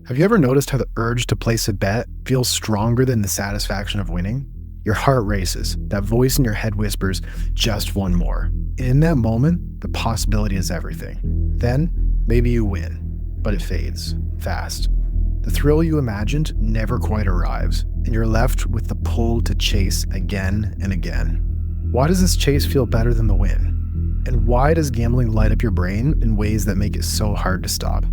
Have you ever noticed how the urge to place a bet feels stronger than the satisfaction of winning? Your heart races, that voice in your head whispers, just one more. In that moment, the possibility is everything. Then, maybe you win, but it fades, fast. The thrill you imagined never quite arrives, and you're left with the pull to chase again and again. Why does this chase feel better than the win? And why does gambling light up your brain in ways that make it so hard to stop?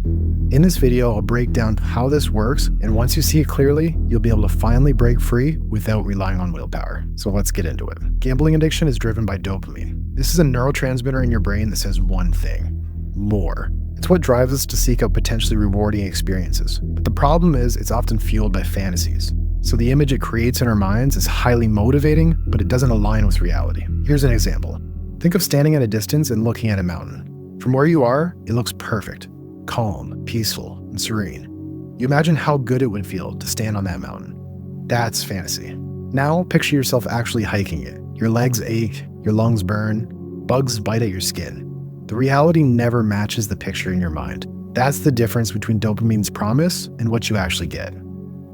In this video, I'll break down how this works, and once you see it clearly, you'll be able to finally break free without relying on willpower. So let's get into it. Gambling addiction is driven by dopamine. This is a neurotransmitter in your brain that says one thing: more. It's what drives us to seek out potentially rewarding experiences. But the problem is, it's often fueled by fantasies. So the image it creates in our minds is highly motivating, but it doesn't align with reality. Here's an example. Think of standing at a distance and looking at a mountain. From where you are, it looks perfect, calm, peaceful, and serene. You imagine how good it would feel to stand on that mountain. That's fantasy. Now picture yourself actually hiking it. Your legs ache, your lungs burn, bugs bite at your skin. The reality never matches the picture in your mind. That's the difference between dopamine's promise and what you actually get.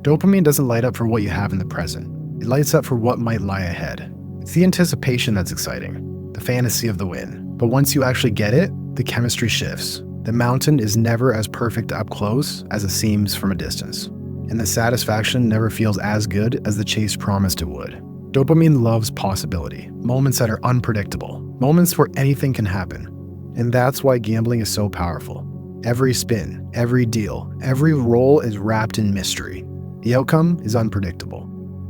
Dopamine doesn't light up for what you have in the present. It lights up for what might lie ahead. It's the anticipation that's exciting, the fantasy of the win. But once you actually get it, the chemistry shifts. The mountain is never as perfect up close as it seems from a distance. And the satisfaction never feels as good as the chase promised it would. Dopamine loves possibility, moments that are unpredictable, moments where anything can happen. And that's why gambling is so powerful. Every spin, every deal, every roll is wrapped in mystery. The outcome is unpredictable,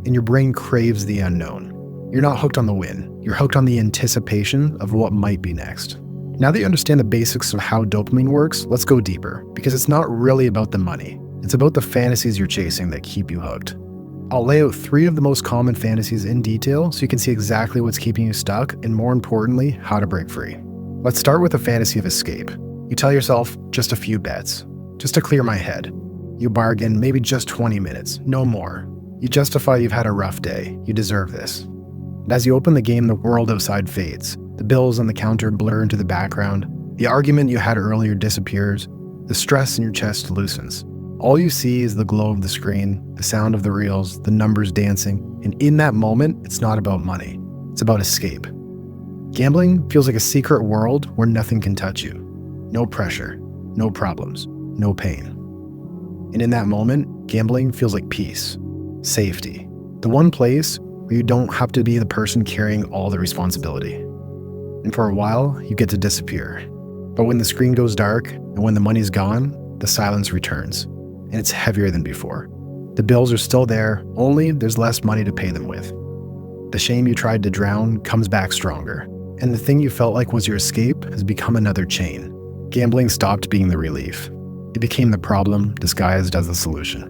and your brain craves the unknown. You're not hooked on the win, you're hooked on the anticipation of what might be next. Now that you understand the basics of how dopamine works, let's go deeper, because it's not really about the money. It's about the fantasies you're chasing that keep you hooked. I'll lay out 3 of the most common fantasies in detail so you can see exactly what's keeping you stuck and, more importantly, how to break free. Let's start with the fantasy of escape. You tell yourself, just a few bets, just to clear my head. You bargain, maybe just 20 minutes, no more. You justify you've had a rough day, you deserve this. And as you open the game, the world outside fades. The bills on the counter blur into the background. The argument you had earlier disappears. The stress in your chest loosens. All you see is the glow of the screen, the sound of the reels, the numbers dancing. And in that moment, it's not about money. It's about escape. Gambling feels like a secret world where nothing can touch you. No pressure, no problems, no pain. And in that moment, gambling feels like peace, safety. The one place where you don't have to be the person carrying all the responsibility. And for a while, you get to disappear. But when the screen goes dark and when the money's gone, the silence returns. And it's heavier than before. The bills are still there, only there's less money to pay them with. The shame you tried to drown comes back stronger. And the thing you felt like was your escape has become another chain. Gambling stopped being the relief. It became the problem disguised as the solution.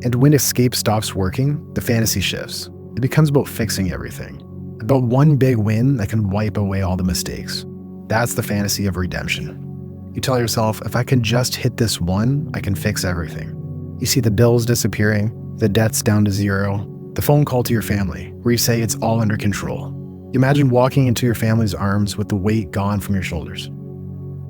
And when escape stops working, the fantasy shifts. It becomes about fixing everything. About one big win that can wipe away all the mistakes. That's the fantasy of redemption. You tell yourself, if I can just hit this one, I can fix everything. You see the bills disappearing, the debts down to zero, the phone call to your family, where you say it's all under control. You imagine walking into your family's arms with the weight gone from your shoulders.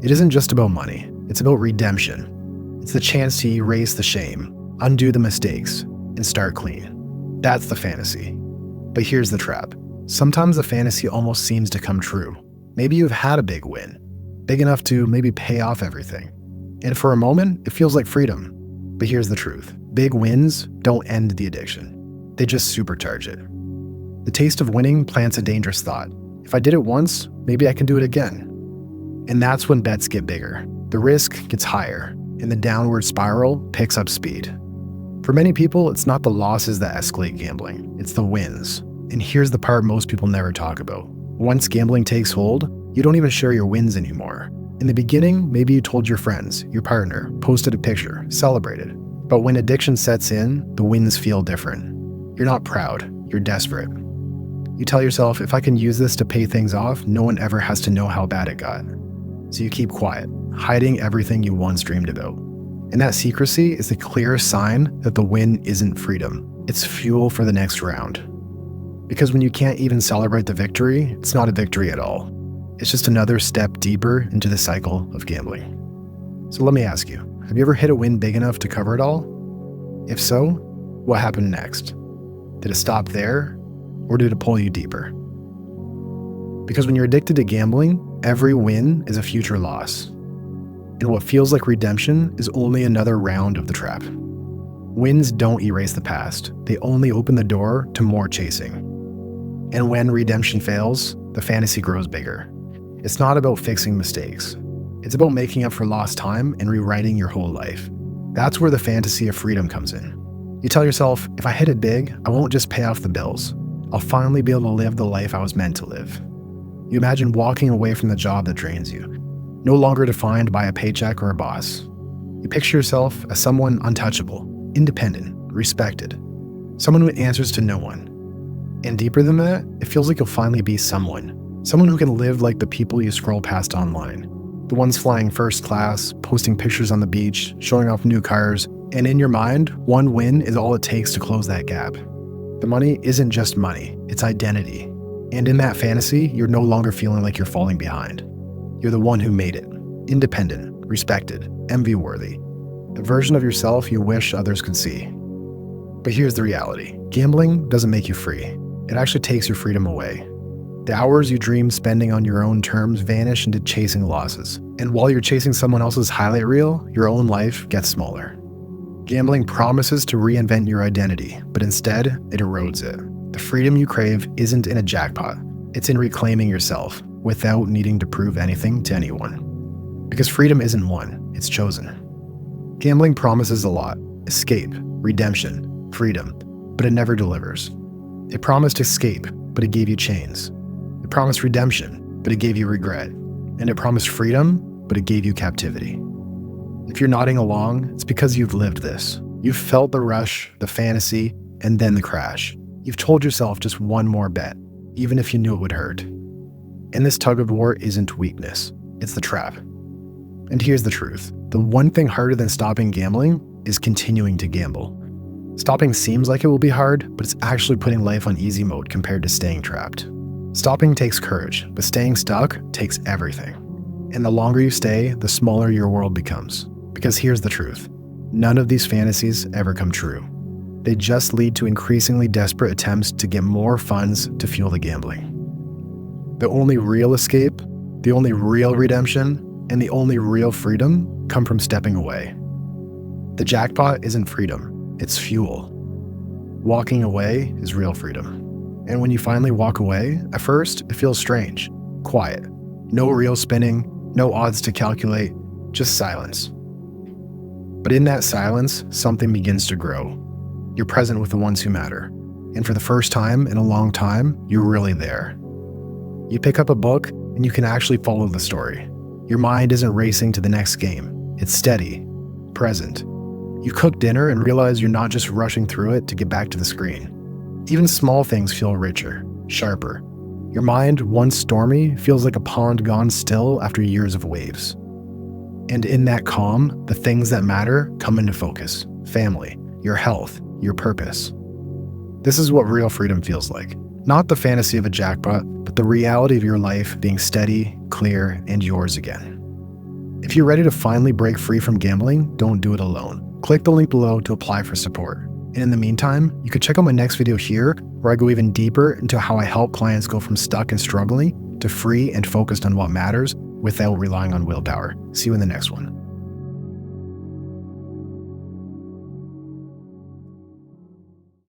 It isn't just about money, it's about redemption. It's the chance to erase the shame, undo the mistakes, and start clean. That's the fantasy. But here's the trap. Sometimes the fantasy almost seems to come true. Maybe you've had a big win, big enough to maybe pay off everything. And for a moment, it feels like freedom. But here's the truth. Big wins don't end the addiction. They just supercharge it. The taste of winning plants a dangerous thought. If I did it once, maybe I can do it again. And that's when bets get bigger. The risk gets higher, and the downward spiral picks up speed. For many people, it's not the losses that escalate gambling, it's the wins. And here's the part most people never talk about. Once gambling takes hold, you don't even share your wins anymore. In the beginning, maybe you told your friends, your partner, posted a picture, celebrated. But when addiction sets in, the wins feel different. You're not proud, you're desperate. You tell yourself, if I can use this to pay things off, no one ever has to know how bad it got. So you keep quiet, hiding everything you once dreamed about. And that secrecy is the clearest sign that the win isn't freedom. It's fuel for the next round. Because when you can't even celebrate the victory, it's not a victory at all. It's just another step deeper into the cycle of gambling. So let me ask you, have you ever hit a win big enough to cover it all? If so, what happened next? Did it stop there, or did it pull you deeper? Because when you're addicted to gambling, every win is a future loss. And what feels like redemption is only another round of the trap. Wins don't erase the past. They only open the door to more chasing. And when redemption fails, the fantasy grows bigger. It's not about fixing mistakes. It's about making up for lost time and rewriting your whole life. That's where the fantasy of freedom comes in. You tell yourself, if I hit it big, I won't just pay off the bills. I'll finally be able to live the life I was meant to live. You imagine walking away from the job that drains you, no longer defined by a paycheck or a boss. You picture yourself as someone untouchable, independent, respected, someone who answers to no one. And deeper than that, it feels like you'll finally be someone who can live like the people you scroll past online. The ones flying first class, posting pictures on the beach, showing off new cars, and in your mind, one win is all it takes to close that gap. The money isn't just money, it's identity. And in that fantasy, you're no longer feeling like you're falling behind. You're the one who made it, independent, respected, envy-worthy, the version of yourself you wish others could see. But here's the reality. Gambling doesn't make you free. It actually takes your freedom away. The hours you dream spending on your own terms vanish into chasing losses. And while you're chasing someone else's highlight reel, your own life gets smaller. Gambling promises to reinvent your identity, but instead, it erodes it. The freedom you crave isn't in a jackpot. It's in reclaiming yourself without needing to prove anything to anyone. Because freedom isn't won, it's chosen. Gambling promises a lot: escape, redemption, freedom, but it never delivers. It promised escape, but it gave you chains. It promised redemption, but it gave you regret. And it promised freedom, but it gave you captivity. If you're nodding along, it's because you've lived this. You've felt the rush, the fantasy, and then the crash. You've told yourself just one more bet, even if you knew it would hurt. And this tug of war isn't weakness, it's the trap. And here's the truth. The one thing harder than stopping gambling is continuing to gamble. Stopping seems like it will be hard, but it's actually putting life on easy mode compared to staying trapped. Stopping takes courage, but staying stuck takes everything. And the longer you stay, the smaller your world becomes. Because here's the truth. None of these fantasies ever come true. They just lead to increasingly desperate attempts to get more funds to fuel the gambling. The only real escape, the only real redemption, and the only real freedom come from stepping away. The jackpot isn't freedom, it's fuel. Walking away is real freedom. And when you finally walk away, at first, it feels strange, quiet. No reel spinning, no odds to calculate, just silence. But in that silence, something begins to grow. You're present with the ones who matter. And for the first time in a long time, you're really there. You pick up a book and you can actually follow the story. Your mind isn't racing to the next game. It's steady, present. You cook dinner and realize you're not just rushing through it to get back to the screen. Even small things feel richer, sharper. Your mind, once stormy, feels like a pond gone still after years of waves. And in that calm, the things that matter come into focus. Family, your health, your purpose. This is what real freedom feels like. Not the fantasy of a jackpot, but the reality of your life being steady, clear, and yours again. If you're ready to finally break free from gambling, don't do it alone. Click the link below to apply for support. And in the meantime, you can check out my next video here, where I go even deeper into how I help clients go from stuck and struggling to free and focused on what matters without relying on willpower. See you in the next one.